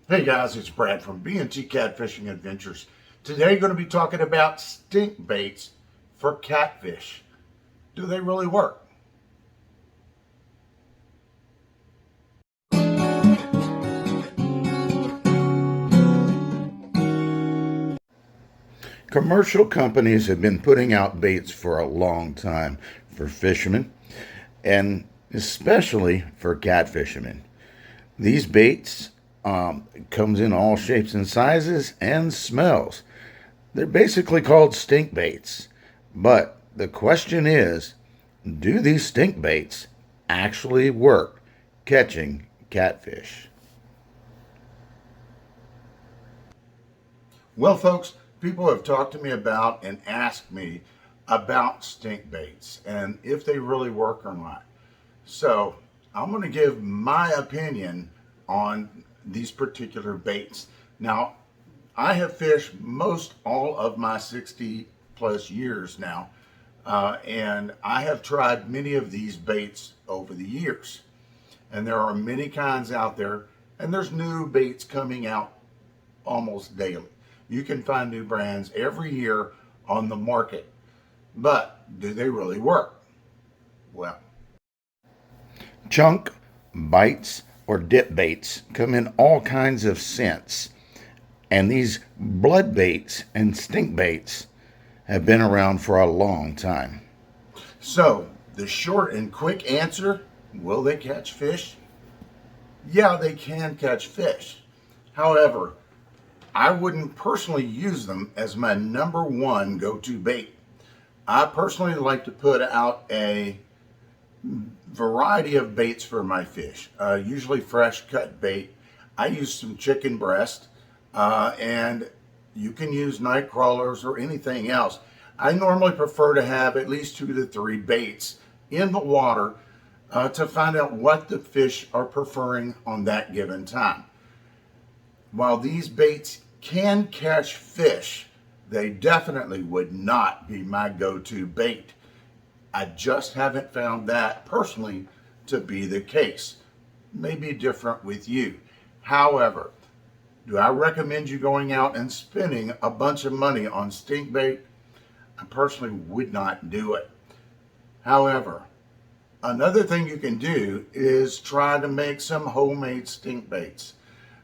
Hey guys, it's Brad from B&T Catfishing Adventures. Today going to be talking about stink baits for catfish. Do they really work? Commercial companies have been putting out baits for a long time for fishermen and especially for catfishermen. These baits comes in all shapes and sizes and smells. They're basically called stink baits. But the question is, do these stink baits actually work catching catfish? Well, folks, people have talked to me about and asked me about stink baits and if they really work or not. So I'm going to give my opinion on these particular baits. Now, I have fished most all of my 60 plus years now, and I have tried many of these baits over the years. And there are many kinds out there, and there's new baits coming out almost daily. You can find new brands every year on the market. But do they really work? Well, chunk, bites, or dip baits come in all kinds of scents. And these blood baits and stink baits have been around for a long time. So, the short and quick answer, will they catch fish? Yeah, they can catch fish. However, I wouldn't personally use them as my number one go-to bait. I personally like to put out a variety of baits for my fish, usually fresh cut bait. I use some chicken breast, and you can use night crawlers or anything else. I normally prefer to have at least 2 to 3 baits in the water to find out what the fish are preferring on that given time. While these baits can catch fish, they definitely would not be my go-to bait. I just haven't found that personally to be the case. Maybe different with you. However, do I recommend you going out and spending a bunch of money on stink bait? I personally would not do it. However, another thing you can do is try to make some homemade stink baits.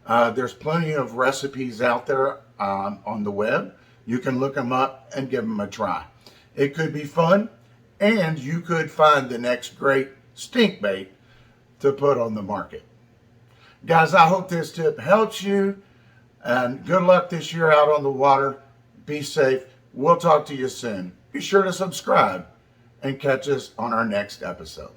There's plenty of recipes out there on the web. You can look them up and give them a try. It could be fun, and you could find the next great stink bait to put on the market. Guys, I hope this tip helps you, and good luck this year out on the water. Be safe. We'll talk to you soon. Be sure to subscribe and catch us on our next episode.